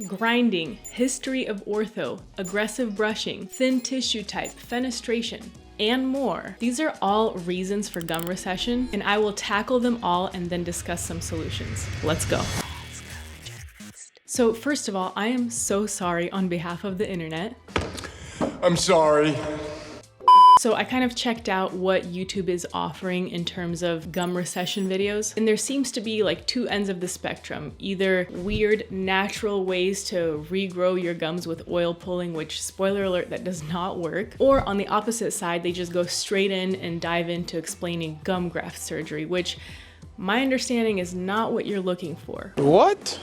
grinding, history of ortho, aggressive brushing, thin tissue type, fenestration, and more. These are all reasons for gum recession, and I will tackle them all and then discuss some solutions. Let's go. So first of all, I am so sorry on behalf of the internet. I'm sorry. So I kind of checked out what YouTube is offering in terms of gum recession videos, and there seems to be like two ends of the spectrum. Either weird natural ways to regrow your gums with oil pulling, which, spoiler alert, that does not work. Or on the opposite side, they just go straight in and dive into explaining gum graft surgery, which my understanding is not what you're looking for. What?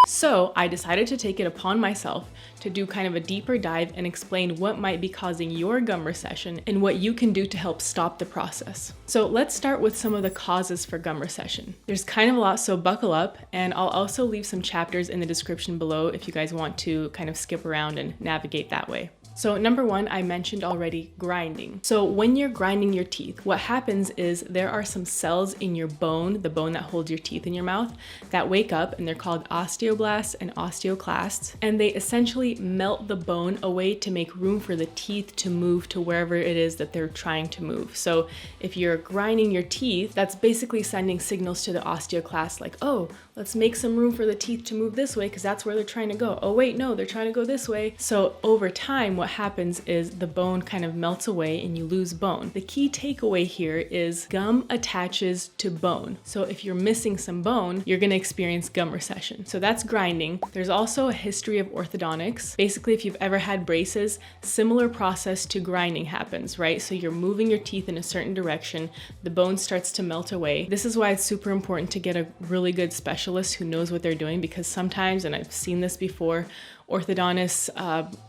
So I decided to take it upon myself to do kind of a deeper dive and explain what might be causing your gum recession and what you can do to help stop the process. So let's start with some of the causes for gum recession. There's kind of a lot, so buckle up, and I'll also leave some chapters in the description below if you guys want to kind of skip around and navigate that way. So number one, I mentioned already, grinding. So when you're grinding your teeth, what happens is there are some cells in your bone, the bone that holds your teeth in your mouth, that wake up, and they're called osteoblasts and osteoclasts, and they essentially melt the bone away to make room for the teeth to move to wherever it is that they're trying to move. So if you're grinding your teeth, that's basically sending signals to the osteoclasts like, oh, let's make some room for the teeth to move this way because that's where they're trying to go. Oh wait, no, they're trying to go this way. So over time, what happens is the bone kind of melts away and you lose bone. The key takeaway here is gum attaches to bone. So if you're missing some bone, you're gonna experience gum recession. So that's grinding. There's also a history of orthodontics. Basically, if you've ever had braces, similar process to grinding happens, right? So you're moving your teeth in a certain direction, the bone starts to melt away. This is why it's super important to get a really good specialist who knows what they're doing, because sometimes, and I've seen this before, orthodontists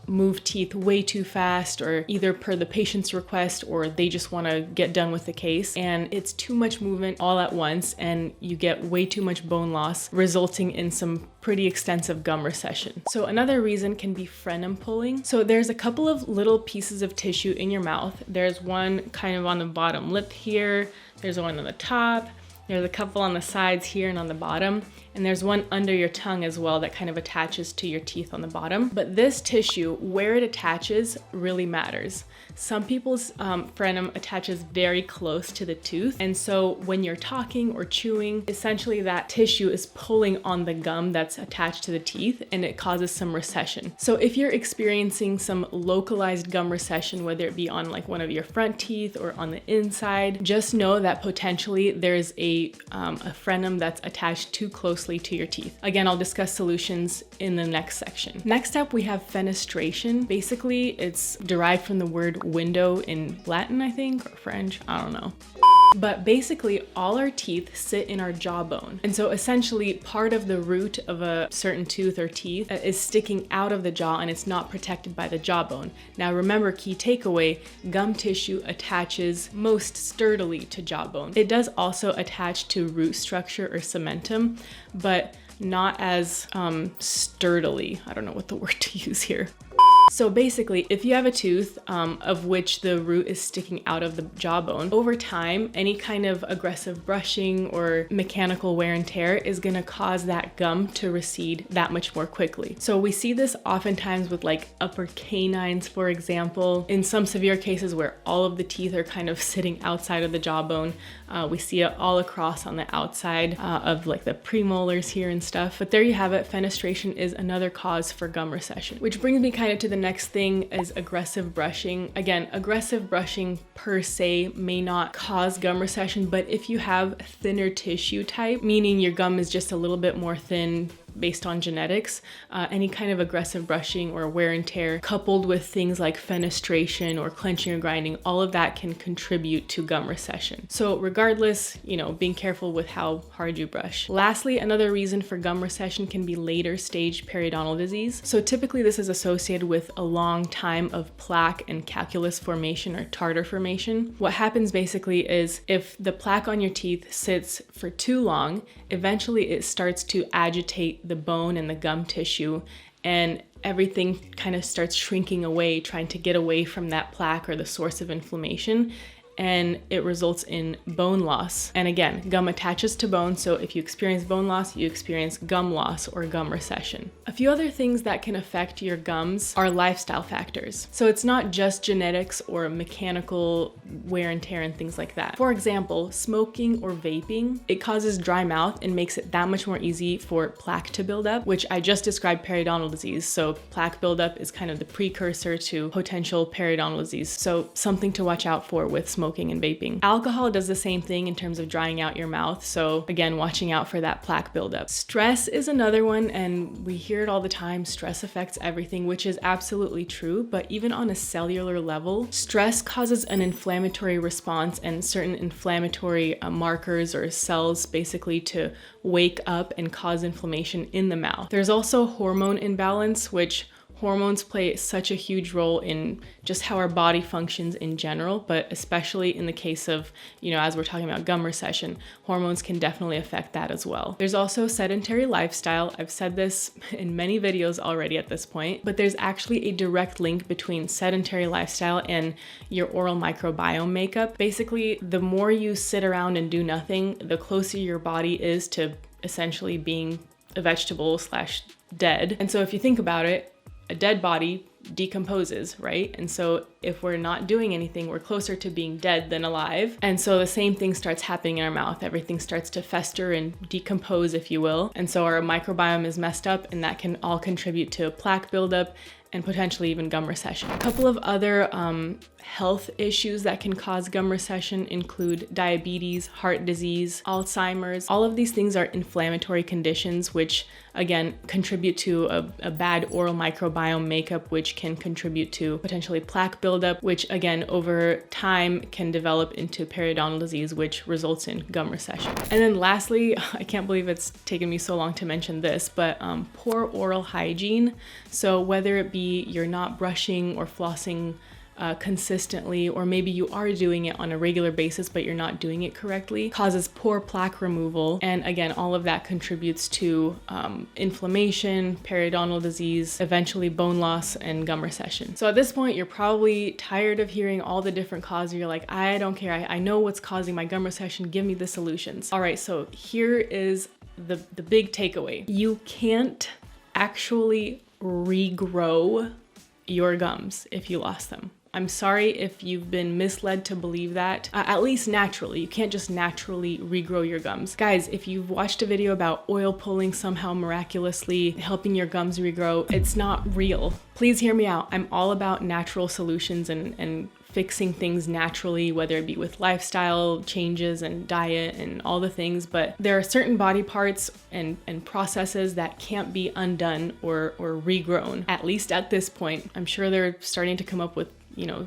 move teeth way too fast, or either per the patient's request or they just want to get done with the case, and it's too much movement all at once and you get way too much bone loss, resulting in some pretty extensive gum recession. So another reason can be frenum pulling. So there's a couple of little pieces of tissue in your mouth. There's one kind of on the bottom lip here, there's one on the top, there's a couple on the sides here and on the bottom, and there's one under your tongue as well that kind of attaches to your teeth on the bottom. But this tissue, where it attaches, really matters. Some people's frenum attaches very close to the tooth, and so when you're talking or chewing, essentially that tissue is pulling on the gum that's attached to the teeth, and it causes some recession. So if you're experiencing some localized gum recession, whether it be on like one of your front teeth or on the inside, just know that potentially there's a frenum that's attached too closely to your teeth. Again, I'll discuss solutions in the next section. Next up, we have fenestration. Basically, it's derived from the word window in Latin, I think, or French, I don't know. But basically, all our teeth sit in our jawbone. And so essentially, part of the root of a certain tooth or teeth is sticking out of the jaw, and it's not protected by the jawbone. Now remember, key takeaway, gum tissue attaches most sturdily to jawbone. It does also attach to root structure or cementum, but not as sturdily. I don't know what the word to use here. So basically, if you have a tooth of which the root is sticking out of the jawbone, over time, any kind of aggressive brushing or mechanical wear and tear is gonna cause that gum to recede that much more quickly. So we see this oftentimes with like upper canines, for example. In some severe cases where all of the teeth are kind of sitting outside of the jawbone, we see it all across on the outside of like the premolars here and stuff. But there you have it, fenestration is another cause for gum recession. Which brings me kind of to the next thing is aggressive brushing. Again, aggressive brushing per se may not cause gum recession, but if you have thinner tissue type, meaning your gum is just a little bit more thin based on genetics, any kind of aggressive brushing or wear and tear coupled with things like fenestration or clenching or grinding, all of that can contribute to gum recession. So regardless, being careful with how hard you brush. Lastly, another reason for gum recession can be later stage periodontal disease. So typically this is associated with a long time of plaque and calculus formation or tartar formation. What happens basically is if the plaque on your teeth sits for too long, eventually it starts to agitate the bone and the gum tissue, and everything kind of starts shrinking away, trying to get away from that plaque or the source of inflammation. and it results in bone loss. And again, gum attaches to bone, so if you experience bone loss, you experience gum loss or gum recession. A few other things that can affect your gums are lifestyle factors. So it's not just genetics or mechanical wear and tear and things like that. For example, smoking or vaping, it causes dry mouth and makes it that much more easy for plaque to build up, which I just described periodontal disease. So plaque buildup is kind of the precursor to potential periodontal disease. So something to watch out for with smoking and vaping. Alcohol does the same thing in terms of drying out your mouth. So again, watching out for that plaque buildup. Stress is another one, and we hear it all the time. Stress affects everything, which is absolutely true. But even on a cellular level, stress causes an inflammatory response and certain inflammatory markers or cells basically to wake up and cause inflammation in the mouth. There's also hormone imbalance, which hormones play such a huge role in just how our body functions in general, but especially in the case of, as we're talking about gum recession, hormones can definitely affect that as well. There's also sedentary lifestyle. I've said this in many videos already at this point, but there's actually a direct link between sedentary lifestyle and your oral microbiome makeup. Basically, the more you sit around and do nothing, the closer your body is to essentially being a vegetable / dead. And so if you think about it, a dead body decomposes, right? And so if we're not doing anything, we're closer to being dead than alive. And so the same thing starts happening in our mouth. Everything starts to fester and decompose, if you will. And so our microbiome is messed up, and that can all contribute to plaque buildup and potentially even gum recession. A couple of other health issues that can cause gum recession include diabetes, heart disease, Alzheimer's. All of these things are inflammatory conditions, which again contribute to a bad oral microbiome makeup, which can contribute to potentially plaque buildup, which again over time can develop into periodontal disease, which results in gum recession. And then lastly, I can't believe it's taken me so long to mention this, but poor oral hygiene. So whether it be you're not brushing or flossing consistently, or maybe you are doing it on a regular basis but you're not doing it correctly, causes poor plaque removal, and again all of that contributes to inflammation, periodontal disease, eventually bone loss, and gum recession. So at this point you're probably tired of hearing all the different causes. You're like, I don't care, I know what's causing my gum recession, give me the solutions. All right, so here is the big takeaway. You can't actually regrow your gums if you lost them. I'm sorry if you've been misled to believe that, at least naturally. You can't just naturally regrow your gums. Guys, if you've watched a video about oil pulling somehow miraculously helping your gums regrow, it's not real. Please hear me out. I'm all about natural solutions and fixing things naturally, whether it be with lifestyle changes and diet and all the things, but there are certain body parts and processes that can't be undone or regrown, at least at this point. I'm sure they're starting to come up with,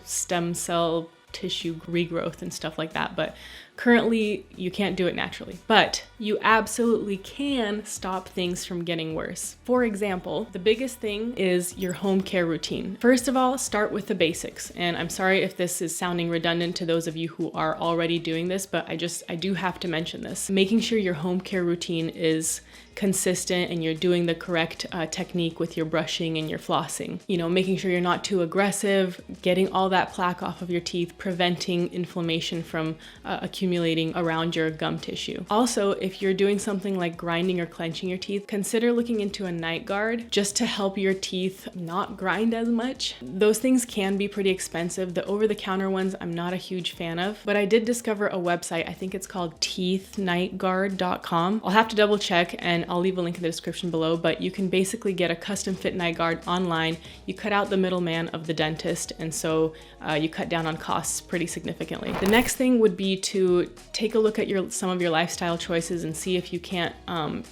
stem cell tissue regrowth and stuff like that, but currently you can't do it naturally. But you absolutely can stop things from getting worse. For example, the biggest thing is your home care routine. First of all, start with the basics. And I'm sorry if this is sounding redundant to those of you who are already doing this, but I do have to mention this. Making sure your home care routine is consistent and you're doing the correct technique with your brushing and your flossing. Making sure you're not too aggressive, getting all that plaque off of your teeth, preventing inflammation from accumulating around your gum tissue. Also, if you're doing something like grinding or clenching your teeth, consider looking into a Nightguard just to help your teeth not grind as much. Those things can be pretty expensive. The over-the-counter ones I'm not a huge fan of, but I did discover a website. I think it's called teethnightguard.com. I'll have to double check and I'll leave a link in the description below, but you can basically get a custom fit Nightguard online. You cut out the middleman of the dentist, and so you cut down on costs pretty significantly. The next thing would be to take a look at some of your lifestyle choices and see if you can't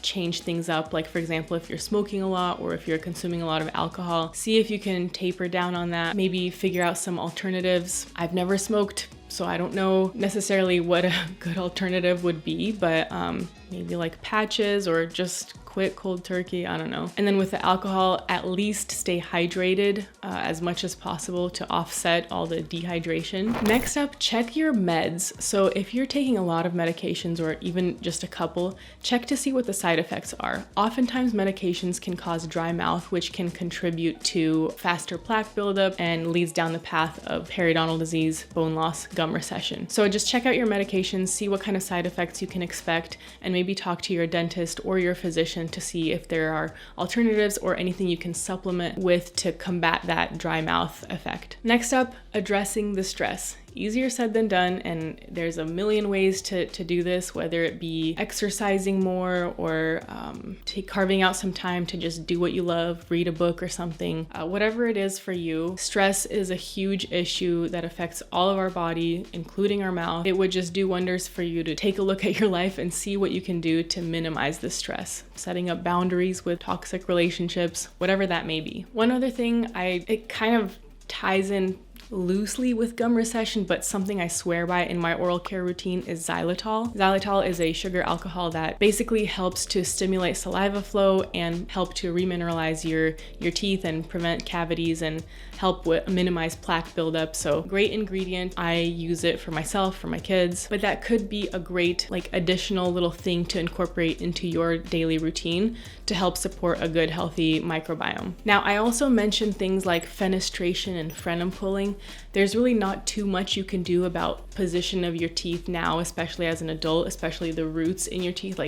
change things up. Like for example, if you're smoking a lot or if you're consuming a lot of alcohol, see if you can taper down on that. Maybe figure out some alternatives. I've never smoked, so I don't know necessarily what a good alternative would be, but maybe like patches or just quit cold turkey, I don't know. And then with the alcohol, at least stay hydrated as much as possible to offset all the dehydration. Next up, check your meds. So if you're taking a lot of medications or even just a couple, check to see what the side effects are. Oftentimes medications can cause dry mouth, which can contribute to faster plaque buildup and leads down the path of periodontal disease, bone loss, gum gum recession. So just check out your medications, see what kind of side effects you can expect, and maybe talk to your dentist or your physician to see if there are alternatives or anything you can supplement with to combat that dry mouth effect. Next up, addressing the stress. Easier said than done, and there's a million ways to do this, whether it be exercising more or carving out some time to just do what you love, read a book or something. Whatever it is for you, stress is a huge issue that affects all of our body, including our mouth. It would just do wonders for you to take a look at your life and see what you can do to minimize the stress. Setting up boundaries with toxic relationships, whatever that may be. One other thing, it kind of ties in loosely with gum recession, but something I swear by in my oral care routine is Xylitol. Xylitol is a sugar alcohol that basically helps to stimulate saliva flow and help to remineralize your teeth and prevent cavities and help with minimize plaque buildup. So great ingredient. I use it for myself, for my kids, but that could be a great additional little thing to incorporate into your daily routine to help support a good healthy microbiome. Now, I also mentioned things like fenestration and Frenum pulling. There's really not too much you can do about position of your teeth now, especially as an adult, especially the roots in your teeth.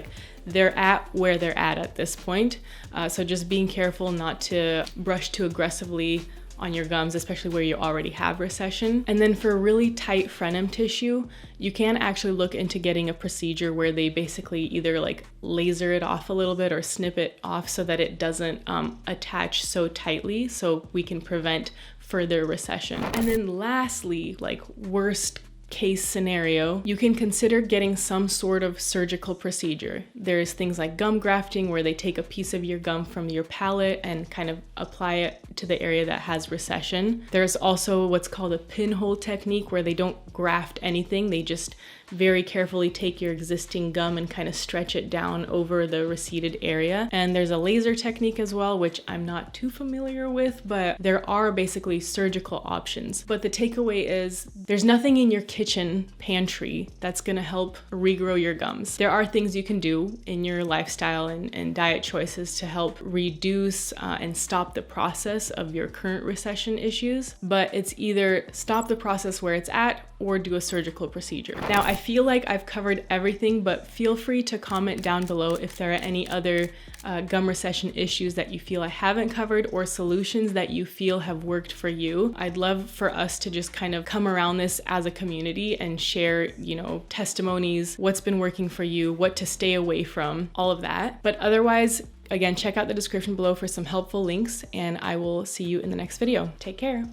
They're at where they're at this point. So just being careful not to brush too aggressively on your gums, especially where you already have recession. And then for really tight Frenum tissue, you can actually look into getting a procedure where they basically either laser it off a little bit or snip it off so that it doesn't attach so tightly, so we can prevent further recession. And then lastly, worst case scenario, you can consider getting some sort of surgical procedure. There's things like gum grafting, where they take a piece of your gum from your palate and kind of apply it to the area that has recession. There's also what's called a pinhole technique, where they don't graft anything. They just very carefully take your existing gum and kind of stretch it down over the receded area. And there's a laser technique as well, which I'm not too familiar with, but there are basically surgical options. But the takeaway is there's nothing in your kitchen pantry that's gonna help regrow your gums. There are things you can do in your lifestyle and diet choices to help reduce and stop the process of your current recession issues, but it's either stop the process where it's at or do a surgical procedure. Now, I feel like I've covered everything, but feel free to comment down below if there are any other gum recession issues that you feel I haven't covered or solutions that you feel have worked for you. I'd love for us to just kind of come around this as a community and share, testimonies, what's been working for you, what to stay away from, all of that. But otherwise, again, check out the description below for some helpful links, and I will see you in the next video. Take care.